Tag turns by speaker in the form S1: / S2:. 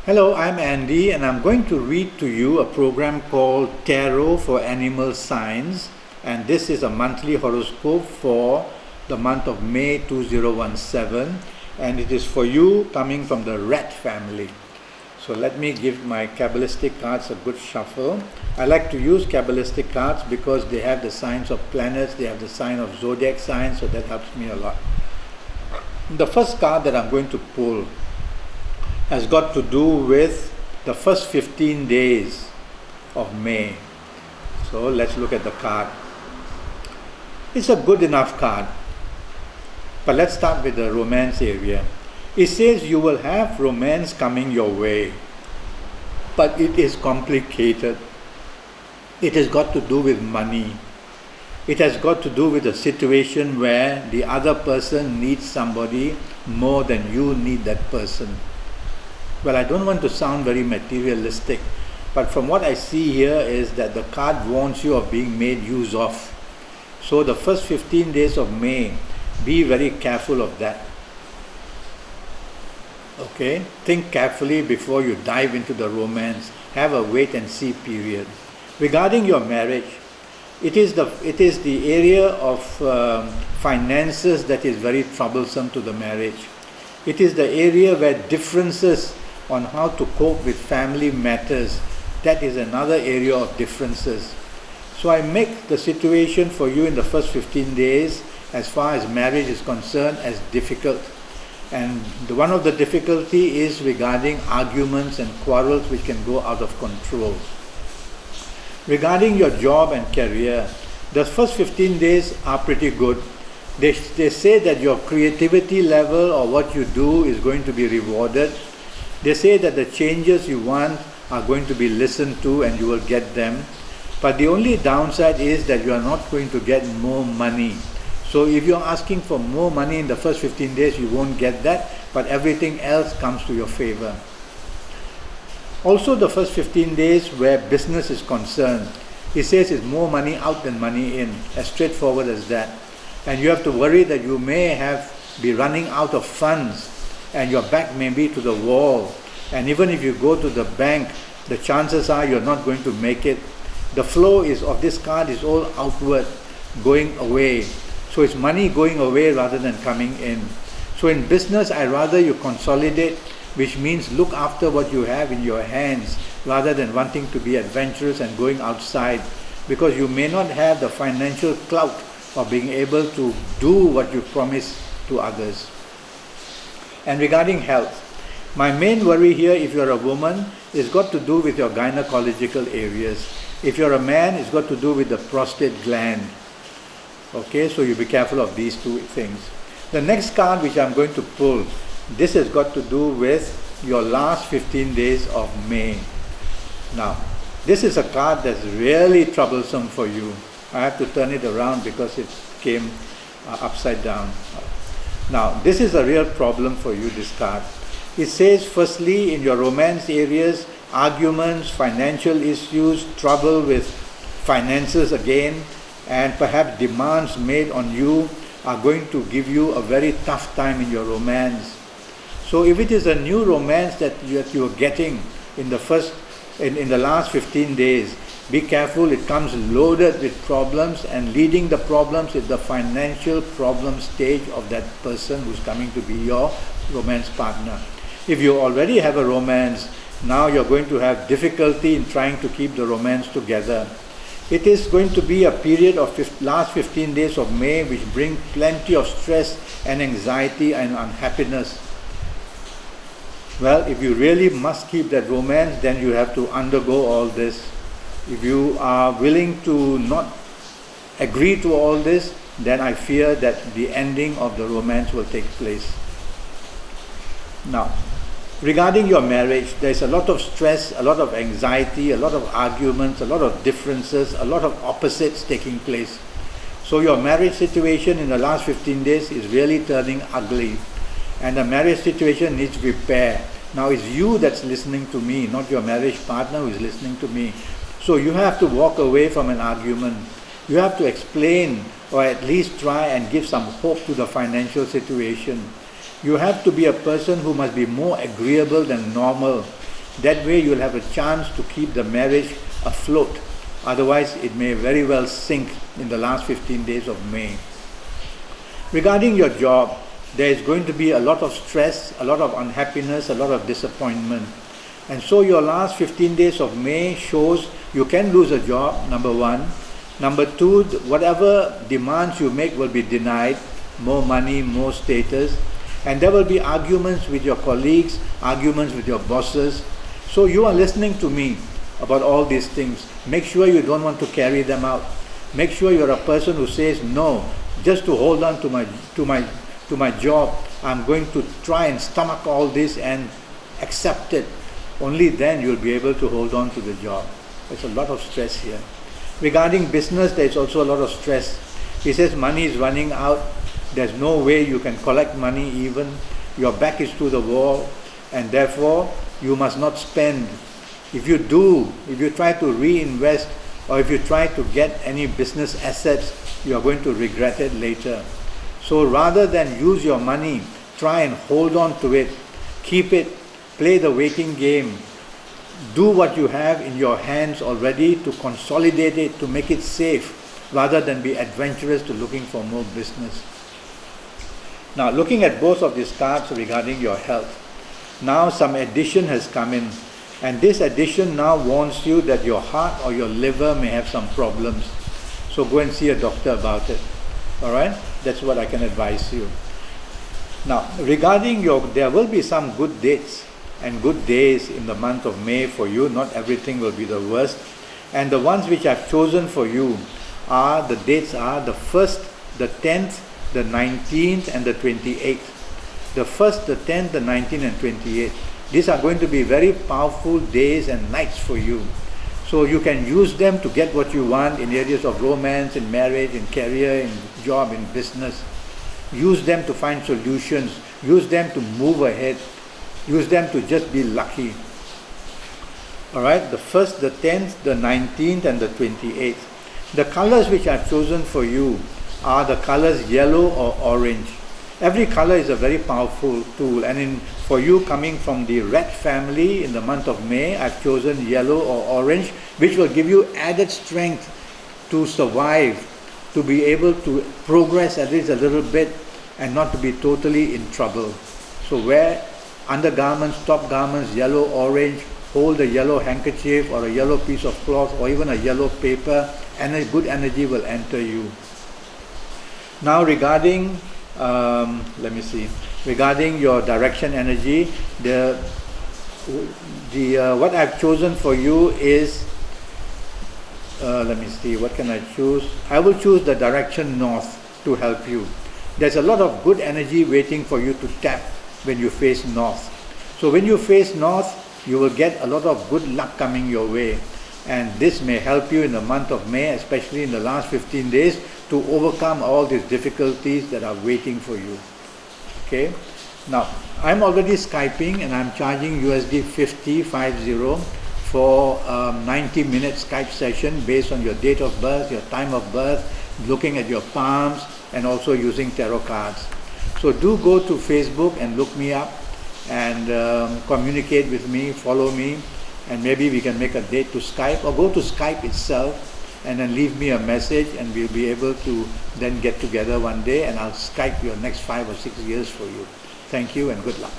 S1: Hello, I'm Andy, and I'm going to read to you a program called Tarot for Animal Signs, and this is a monthly horoscope for the month of May 2017, and it is for you coming from the rat family. So let me give my Kabbalistic cards a good shuffle. I like to use Kabbalistic cards because they have the signs of planets, they have the sign of zodiac signs, so that helps me a lot. The first card that I'm going to pull has got to do with the first 15 days of May. So let's look at the card. It's a good enough card. But let's start with the romance area. It says you will have romance coming your way, but it is complicated. It has got to do with money. It has got to do with a situation where the other person needs somebody more than you need that person. Well, I don't want to sound very materialistic, but from what I see here is that the card warns you of being made use of. So the first 15 days of May, be very careful of that. Okay? Think carefully before you dive into the romance. Have a wait and see period. Regarding your marriage, it is the area of finances that is very troublesome to the marriage. It is the area where differences on how to cope with family matters, that is another area of differences. So I make the situation for you in the first 15 days as far as marriage is concerned as difficult. And one of the difficulty is regarding arguments and quarrels which can go out of control. Regarding your job and career, the first 15 days are pretty good. They say that your creativity level or what you do is going to be rewarded. They say that the changes you want are going to be listened to and you will get them. But the only downside is that you are not going to get more money. So if you're asking for more money in the first 15 days, you won't get that, but everything else comes to your favor. Also, the first 15 days where business is concerned, it says it's more money out than money in, as straightforward as that. And you have to worry that you may be running out of funds and your back may be to the wall. And even if you go to the bank, the chances are you're not going to make it. The flow of this card is all outward, going away. So it's money going away rather than coming in. So in business, I rather you consolidate, which means look after what you have in your hands rather than wanting to be adventurous and going outside, because you may not have the financial clout of being able to do what you promise to others. And regarding health, my main worry here, if you're a woman, is got to do with your gynecological areas. If you're a man, it's got to do with the prostate gland. Okay, so you be careful of these two things. The next card which I'm going to pull, this has got to do with your last 15 days of May. Now, this is a card that's really troublesome for you. I have to turn it around because it came upside down. Now, this is a real problem for you, this card. It says, firstly, in your romance areas, arguments, financial issues, trouble with finances again, and perhaps demands made on you are going to give you a very tough time in your romance. So if it is a new romance that you are getting in the last 15 days, be careful, it comes loaded with problems, and leading the problems is the financial problem stage of that person who's coming to be your romance partner. If you already have a romance, now you're going to have difficulty in trying to keep the romance together. It is going to be a period of last 15 days of May which bring plenty of stress and anxiety and unhappiness. Well, if you really must keep that romance, then you have to undergo all this. If you are willing to not agree to all this, then I fear that the ending of the romance will take place. Now, regarding your marriage, there's a lot of stress, a lot of anxiety, a lot of arguments, a lot of differences, a lot of opposites taking place. So your marriage situation in the last 15 days is really turning ugly, and the marriage situation needs repair. Now it's you that's listening to me, not your marriage partner who is listening to me. So you have to walk away from an argument. You have to explain or at least try and give some hope to the financial situation. You have to be a person who must be more agreeable than normal. That way you'll have a chance to keep the marriage afloat. Otherwise, it may very well sink in the last 15 days of May. Regarding your job, there is going to be a lot of stress, a lot of unhappiness, a lot of disappointment. And so your last 15 days of May shows you can lose a job, number one. Number two, whatever demands you make will be denied. More money, more status. And there will be arguments with your colleagues, arguments with your bosses. So you are listening to me about all these things. Make sure you don't want to carry them out. Make sure you're a person who says no, just to hold on to my job. I'm going to try and stomach all this and accept it. Only then you'll be able to hold on to the job. There's a lot of stress here. Regarding business, there's also a lot of stress. He says money is running out. There's no way you can collect money even. Your back is to the wall, and therefore you must not spend. If you try to reinvest, or if you try to get any business assets, you are going to regret it later. So rather than use your money, try and hold on to it. Keep it. Play the waiting game. Do what you have in your hands already to consolidate it, to make it safe, rather than be adventurous to looking for more business. Now, looking at both of these cards regarding your health, now some addition has come in, and this addition now warns you that your heart or your liver may have some problems. So go and see a doctor about it. Alright? That's what I can advise you. Now, regarding there will be some good dates and good days in the month of May for you. Not everything will be the worst. And the ones which I've chosen for you the dates are the 1st, the 10th, the 19th and the 28th. The 1st, the 10th, the 19th and 28th. These are going to be very powerful days and nights for you. So you can use them to get what you want in areas of romance, in marriage, in career, in job, in business. Use them to find solutions. Use them to move ahead. Use them to just be lucky. Alright, the 1st, the 10th, the 19th and the 28th. The colors which I've chosen for you are the colors yellow or orange. Every color is a very powerful tool, and for you coming from the red family in the month of May, I've chosen yellow or orange, which will give you added strength to survive, to be able to progress at least a little bit and not to be totally in trouble. So wear undergarments, top garments, yellow, orange, hold a yellow handkerchief or a yellow piece of cloth or even a yellow paper, and a good energy will enter you. Now regarding regarding your direction energy, what I've chosen for you is what can I choose? I will choose the direction north to help you. There's a lot of good energy waiting for you to tap when you face north. So when you face north, you will get a lot of good luck coming your way, and this may help you in the month of May, especially in the last 15 days, to overcome all these difficulties that are waiting for you. Okay, now I'm already Skyping and I'm charging USD 50 for 90-minute Skype session based on your date of birth, your time of birth, looking at your palms, and also using tarot cards. So do go to Facebook and look me up and communicate with me, follow me, and maybe we can make a date to Skype, or go to Skype itself and then leave me a message, and we'll be able to then get together one day and I'll Skype your next 5 or 6 years for you. Thank you and good luck.